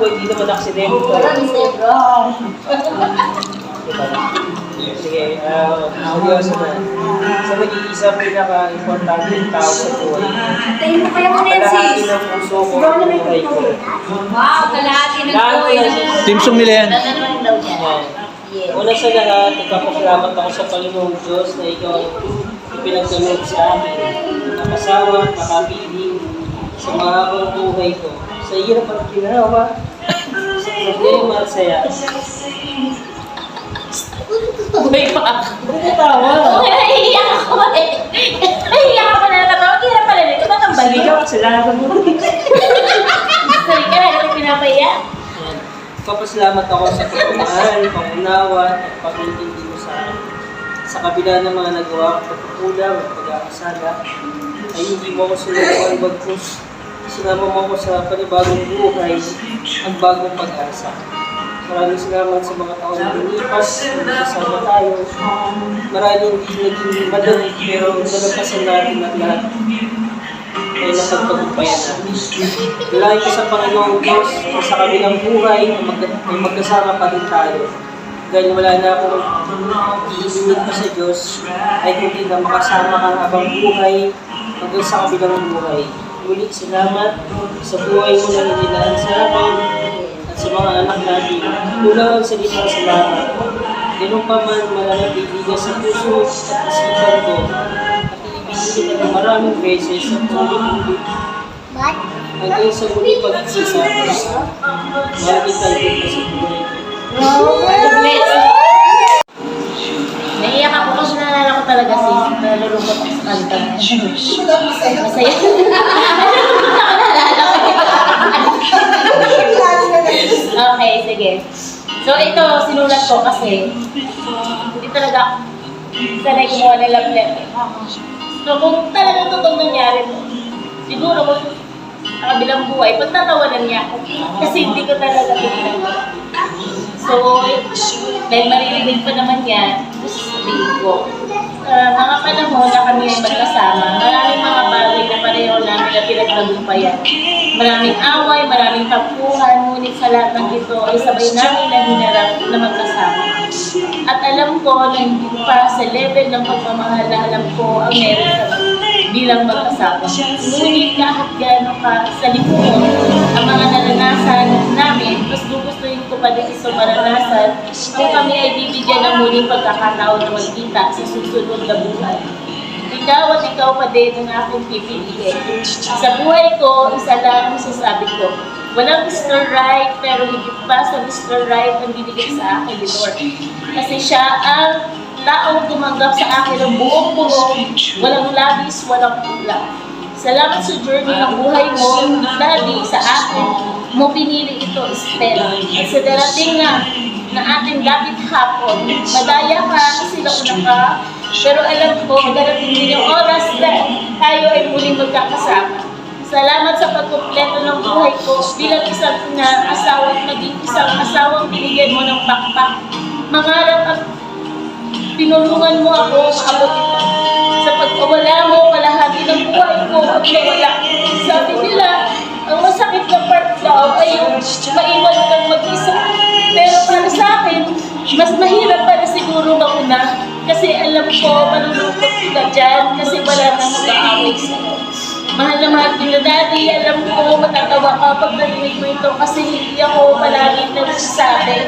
po, hindi naman aksidente. Sige, seryoso na. Sa nag-iisang pinaka-importante tao sa buhay. Tayo mo kaya mo na yan, Kalahati sis. ng puso ko at buhay ko. Wow, kalahati ng buhay. Timsong nila yan. Dalaman daw niya. Yan. Una sa lahat, nagpapasalamat ako sa Panginoong Diyos na ikaw ipinagdalog sa akin. Nakasawa, nakabili sa mahabang buhay ko. Sa hirap at ginawa, sa problema at saya. Buhay pa ako. Bakit tawa? Naiiyak ako eh. Naiiyak ako na natawa. Kaya pala nito ba ng balik? Ikaw, kasalanan mo. Sorry ka na, kasi pinapaya. Papasalamat ako sa pagmamahal, pangunawa, at pag-intindi mo sa akin. Sa kabila ng mga nagawa ko pagkukulang at pag-aakasala, ay hindi mo ako sinubukan bagkus. Sinama mo ako sa panibagong buhay at bagong pag-asa. Maraming salamat sa mga taon na lumipas, kasama tayo. Maraming hindi naging madali, pero nalagpasan natin ang lahat. Ay napagpagpayan natin. Dalayan ko sa Panginoong Diyos na sa kabilang buhay ay magkasama pa din tayo. Dahil wala na akong iisinit pa sa Diyos, ay kundi na makasama ka habang buhay hanggang sa kabilang buhay. Muli, salamat sa buhay mo na nanilaan sa akin at sa mga anak natin. Kulang ang salita sa lahat. Ganun pa man malalagay sa puso at isipan ko. Ibigin na maraming beses sa ulit-ulit. Hanggang sa muli pag-isisa. Mahal kita ito sa buhay ko. Naiiyak ako kasi naalala ko talaga sis. Nalulungkot ako sa kanta. Masaya. Nalulungkot ako naalala ko. Okay, sige. So ito, sinulat ko kasi hindi talaga sanay kumuha ng love letter. So kung talagang totoong nangyari mo, siguro kung sa kabilang buhay, pagtatawanan niya ako. Kasi hindi ko talaga pinagawa. So, dahil maririnig pa naman yan, gusto sabihin ko. Mga panahon na kami ay magkasama, maraming mga bagay na pareho namin na pinagtagumpayan. Maraming away, maraming tampuhan, ngunit sa lahat ng ito ay sabay namin na hinarap na magkasama. At alam ko na hindi pa sa level ng pagmamahal na alam ko ang meron kami bilang magkasama. Ngunit kahit gano'n ka sa lipunan, ang mga naranasan namin, mas gugustuhin ko pa din isang maranasan kung kami ay bibigyan ng muling pagkakataon na magkita sa susunod na buhay. Ikaw at ikaw pa din ang aking pipiliin. Sa buhay ko, isa lang ang sasabi ko. Walang Mr. Right, pero higit pa sa Mr. Right ang binigay sa akin ni Lord. Kasi siya ang taong tumanggap sa akin ng buong buo, walang labis, walang kulang. Salamat sa journey ng buhay mo, Daddy, sa akin mo pinili ito, Estelle. At sa darating na ating lapit hapon, madaya ka kasi nauna ka, pero alam ko, darating din yung oras na tayo ay muling magkakasama. Salamat sa pagkumpleto ng buhay ko bilang isang asawa at maging isang asawang binigyan mo ng pakpak. Mangarap at tinulungan mo ako maabot ito. Sa pagkawala mo, palahagi ng buhay ko at nawala. Sabi nila, ang masakit na part daw ay yung maiwan kang mag-isa. Pero para sa akin, mas mahirap para siguro mauna. Kasi alam ko, malulungkot ka dyan kasi wala nang mag-aaway sa'yo. Mahal na mahal kita, Daddy. Alam ko, matatawa ka pag narinig mo ito kasi hindi ako palagi nagsasabi.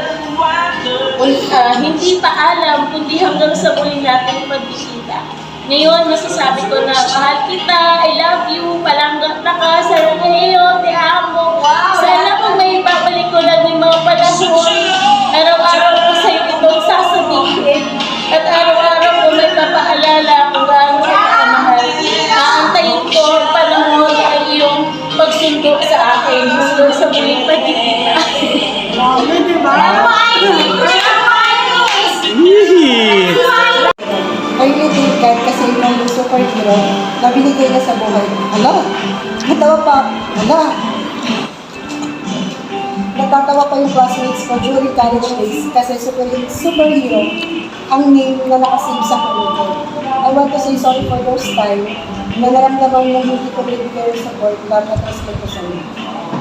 Hindi pa alam, kundi hanggang sa muli natin pagkikita. Ngayon, masasabi ko na, mahal kita, I love you, palanggat na ka, sa ngayon, te amo. Sana kung may babalik ko lang yung mga panahon, araw-araw ko sa'yo itong sasabihin. At araw-araw ko may papaalala kung gaano ka kamahal. Aantayin ko ang panahon na iyong pagsundo sa akin, hanggang sa muling pagkikita. I really think that kasi yung superhero na binigay niya sa buhay. Ala, natawa pa. Ala, natatawa pa yung classmates ko during college days kasi superhero ang name na nakasave sa kulungan. I want to say sorry for those time na naramdaman mo hindi ko bibigay yung support na na-transmit ko sa iyo.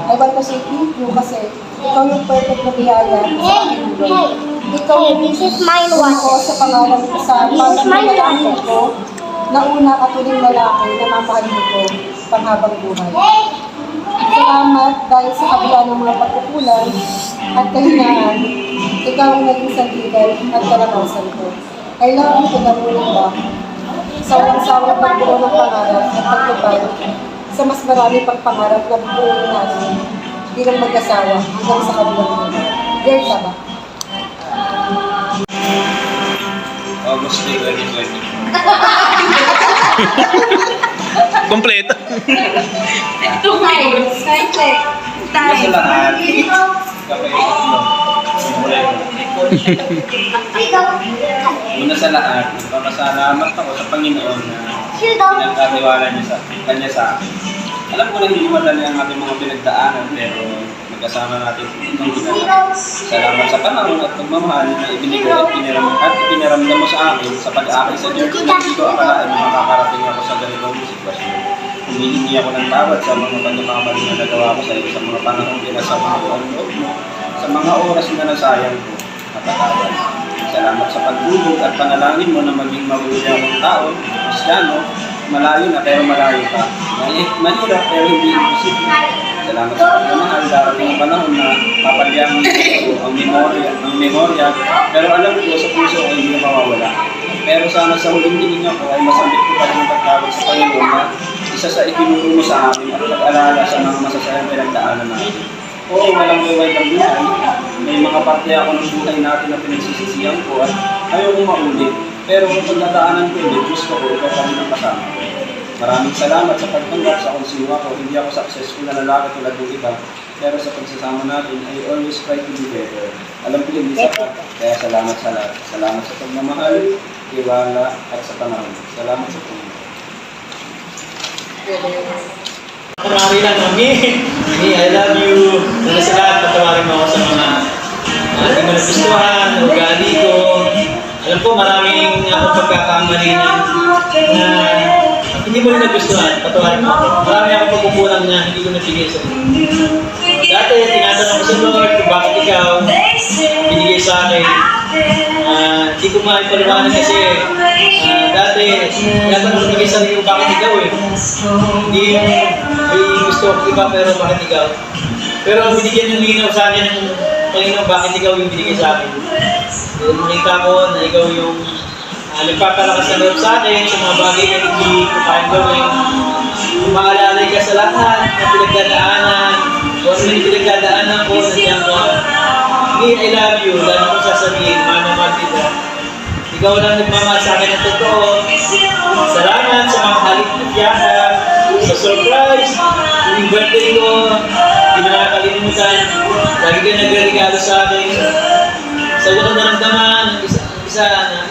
I want to say thank you kasi ikaw yung perfect na biyaya sa aking buhay. Ikaw yung This is mine ko water. sa pangalan ko sa pangalan ko na una ka tuling lalaki na mamahalin ko panghabang buhay. Salamat dahil sa kabila ng mga pagkukulang at kahinaan, ikaw ang naging sandigan at kalakasan ko. Kailangan ko na muna ba sa walang sawang pagbuo ng pangarap at pagtupad sa mas marami pang pangarap na buuin natin bilang mag-asawa hanggang sa kabilang mundo. Girl ka ba? August 3, 2020. Kompleto. Una sa lahat, una sa lahat, nagpapasalamat ako sa Panginoon na pinagkatiwala niya sa kanya sa akin. Alam ko na hindi madali ang ating mga pinagdaanan, pero magkasama natin itong ginagawa. Salamat sa panahon at pagmamahal na ibinigay at ipinaramdam mo sa akin sa pag-aakay sa Diyos na hindi ko akalain na makakarating ako sa ganitong sitwasyon. Humihingi ako ng tawad sa mga pagmamahal na nagawa ko sa iyo sa mga panahon pinasama ko ang loob mo, sa mga oras na nasayang ko, matatawad. Salamat sa pagtulog at panalangin mo na maging mabuti akong tao, Kristyano, malayo na pero malayo pa. Mahirap pero hindi imposible. Salamat sa pagmamahal, darating ang panahon na papalyamin ko ang memorya, pero alam ko sa puso ko hindi na mawawala. Pero sana sa huling hininga ko ay masambit ko pa rin ang pagtawag sa Panginoon na isa sa itinuro mo sa amin at pag-alala sa mga masasayang pinagdaanan natin. Oo, walang buhay ng buhay. May mga parte ako ng buhay natin na pinagsisisihan ko at ayaw kong maulit. Pero kung pagdadaanan ko ulit, gusto ko ikaw pa rin ang kasama ko. Maraming salamat sa pagtanggap sa kung sino ako. Hindi ako successful na lalaki tulad ng iba. Pero sa pagsasama natin, I always try to be better. Alam ko yung isa ka, kaya salamat sa lahat. Salamat sa pagmamahal, tiwala, at sa panahon. Salamat sa Panginoon. Kumari lang, Mami. Mami, I love you. Una sa lahat, patawarin mo ako sa mga hindi mo nagustuhan, ugali ko. Alam ko, maraming ako pagkakamali na hindi mo rin nagustuhan, patawarin mo ako. Marami akong pagkukulang na hindi ko nabigay sa iyo. Dati, tinatanong ko sa Lord kung bakit ikaw binigay sa akin. Hindi ko maipaliwanag kasi dati, tinatanong ko naging sarili ko bakit ikaw eh. Hindi may gusto ko iba pero bakit ikaw. Pero binigyan ng linaw sa akin ng Panginoon bakit ikaw yung binigay sa akin. Makita ko na ikaw yung nagpapalakas ng loob sa akin sa mga bagay na hindi ko kayang gawin. Umaalalay ka sa lahat na pinagdadaanan. Kung ano yung pinagdadaanan ko, nandiyan ko. I love you. Lalo ko sasabihin, mahal kita. Ikaw lang nagmamahal sa akin ng totoo. Salamat sa mga halik na tiyaka, sa surprise, yung birthday ko, hindi mo nakakalimutan. Lagi ka nagregalo sa akin. Sa iyo ko naramdaman,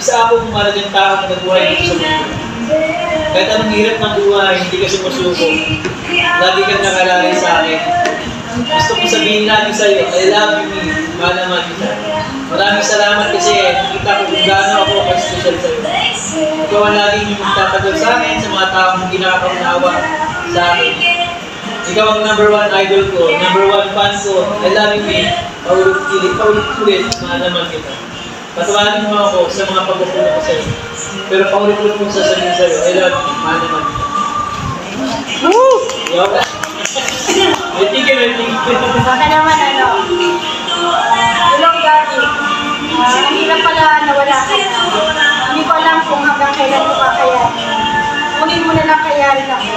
isa akong mahalagang tao na nagbuhay dito sa mundo. Kahit anong hirap ng buhay, hindi ka sumusuko. Lagi kang nakalalay sa akin. Gusto kong sabihin lagi sa iyo, I love you, me. Mahal naman kita. Maraming salamat kasi nakita ko kung gaano ako ka-special sa iyo. Ikaw ang laging yung magtatagal sa akin sa mga taong hindi nakakaunawa sa akin. Ikaw ang number one idol ko, number one fan ko. I love you, me. Paulit-ulit, mahal naman kita. Patawarin mo ako sa mga pagkukulang ko sa iyo. Pero paulit-ulit kong sasabihin sa iyo, I love you, mahal naman kita. Woo! Yo! Thank you. Baka naman Hello, Daddy. Hirap pala nawala ka. Hindi ko alam kung hanggang kailan mo kakayanin. Kunin mo na lang kayarin ako.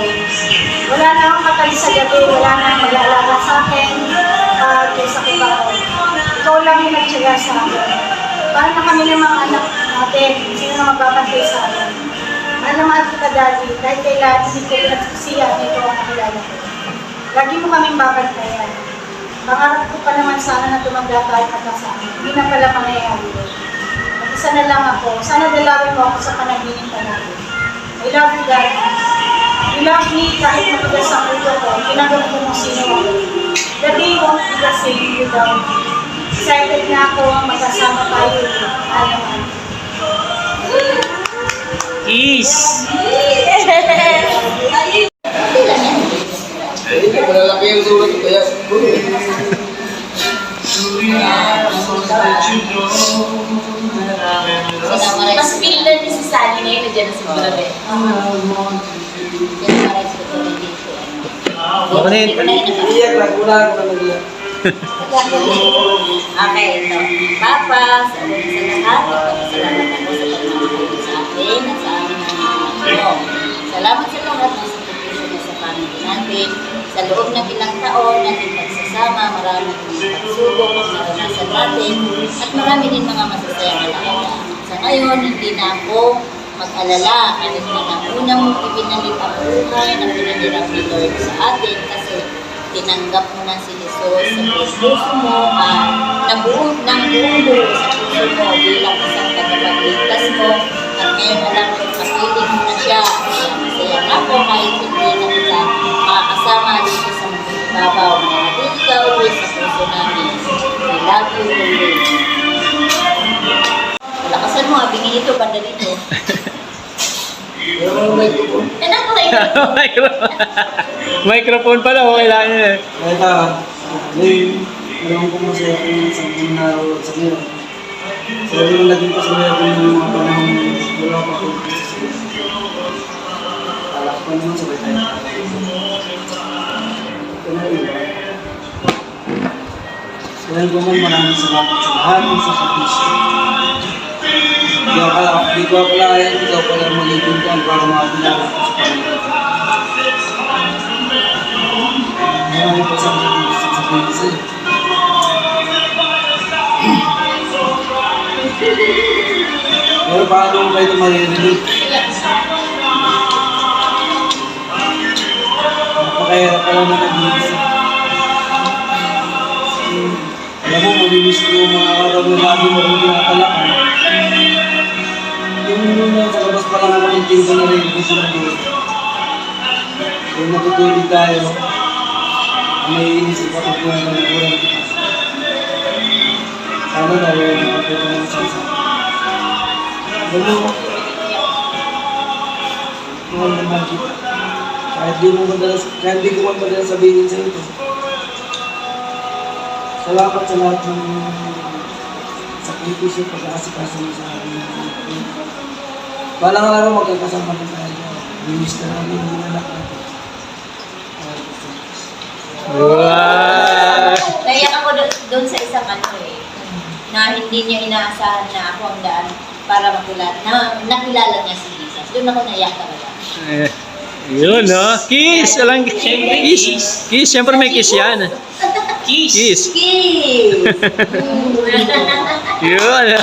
Wala na akong matali sa gabi, wala na akong mag-aalaga sa akin. Pag sakit ako. Ikaw lang yung nagtsaga sa akin. Paano na kami ng mga anak natin? Sino na magbabantay sa akin? Mahal na mahal kita, Daddy. Dahil kailan hindi ko pinagsisiyan, ito ang nakilala ko. Lagi mo kaming babantayan. Pangarap ko pa naman sana na tumanda tayo kasama. Hindi na pala mangyayari. Mag-isa na lang ako. Sana dalawin mo ako sa panaginip ka natin. I love you, Daddy. You love me kahit matigas ang ulo ko. Tinanggap ko kung sino ako. The day won't be the same without you. Excited na ako magkasama tayo. Alam. Is. Malalaki yung sulat ko kaya Mas feel na ni si Sally ngayon na dyan sa grabe. Bakit? Iiyak lang, wala ako na mag-iyak. Okay, ito. Papa, sa lahat, salamat ako sa pagmamahal sa akin at sa aming mga ano. Salamat sa lahat ng sakripisyo na sa pamilya natin. Sa loob ng ilang taon natin pagsasama, maraming pagsubok ang naranasan natin at marami din mga masasayang alaala. Sa ngayon, hindi na ako mag-alala. Ano na ang unang mong ibinalit ang buhay na pinanirap ni Lord sa atin kasi tinanggap mo na si Jesus sa puso mo ng buong buo sa puso mo bilang isang tagapagligtas mo at ngayon alam mo kapiling mo na siya. Masaya na ako kahit hindi na kita makakasama dito sa mga ibabaw na natili ka uwi sa puso namin. We love you always. Lakasan mo, bingin ito, banda dito. Anak ko Microphone pala, okay lang yun eh. Ito, ngayon, alam ko masaya ko yung isang araw sa ngayon. So, yung naging pasaya ko yung mga panahon wala pa ko sa iyo. Alak ko naman sabay tayo. Ito na yun. So, ngayon ko man maraming salamat sa lahat ng sakripisyo. Di ko akalain, ikaw pala magiging ko para makapilala ko sa Panginoon. Marami pa sa mga gusto sabihin sa'yo. Pero paano mo kayo maririnig? Napakahirap pala na nag-iisip. Alam mo, mamimiss ko yung mga araw na lagi mo rin pinapalakan. Yung sa labas pa lang ako ng tinto na rin gusto ng Diyos. Kung natutulog tayo, may inisip ako kung ano na kurang kita. Sana na rin nakapito ng sansa. Alam mo, mahal naman kita. Kahit di ko man madalas sabihin sa ito. Salamat sa lahat ng sakripisyo pag-aasikaso mo sa akin. Balang araw magkakasama na tayo. Minis na namin yung anak natin. Wow! Naiyak ako doon sa isang ano na hindi niya inaasahan na ako ang daan para nakilala niya si Jesus. Doon ako naiyak talaga. Yun, no? Kiss! Alang kiss! Kiss! Siyempre may kiss yan. Kiss! Kiss! Yun.